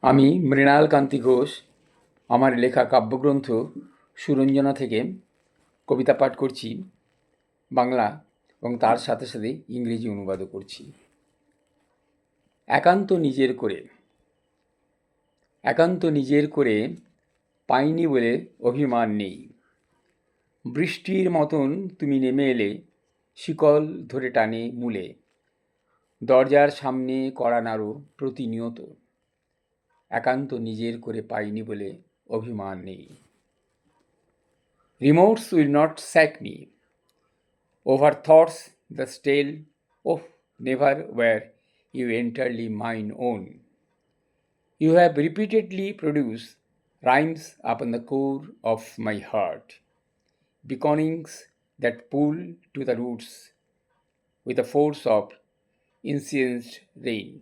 আমি মৃণাল কান্তি ঘোষ আমার লেখা কাব্যগ্রন্থ সুরঞ্জনা থেকে কবিতা পাঠ করছি বাংলা এবং তার সাথে সাথে ইংরেজি অনুবাদও করছি। একান্ত নিজের করে পাইনি বলে অভিমান নেই। বৃষ্টির মতন তুমি নেমে এলে শিকল ধরে টানে মূলে, দরজার সামনে কড়া নাড়ো প্রতিনিয়ত। একান্ত নিজের করে পাইনি বলে অভিমান নেই। Remorse will not sack me. Over thoughts the stale, oh, never were you entirely mine own. You have repeatedly produced rhymes upon the core of my heart, beckonings that pull to the roots with the force of incensed rain.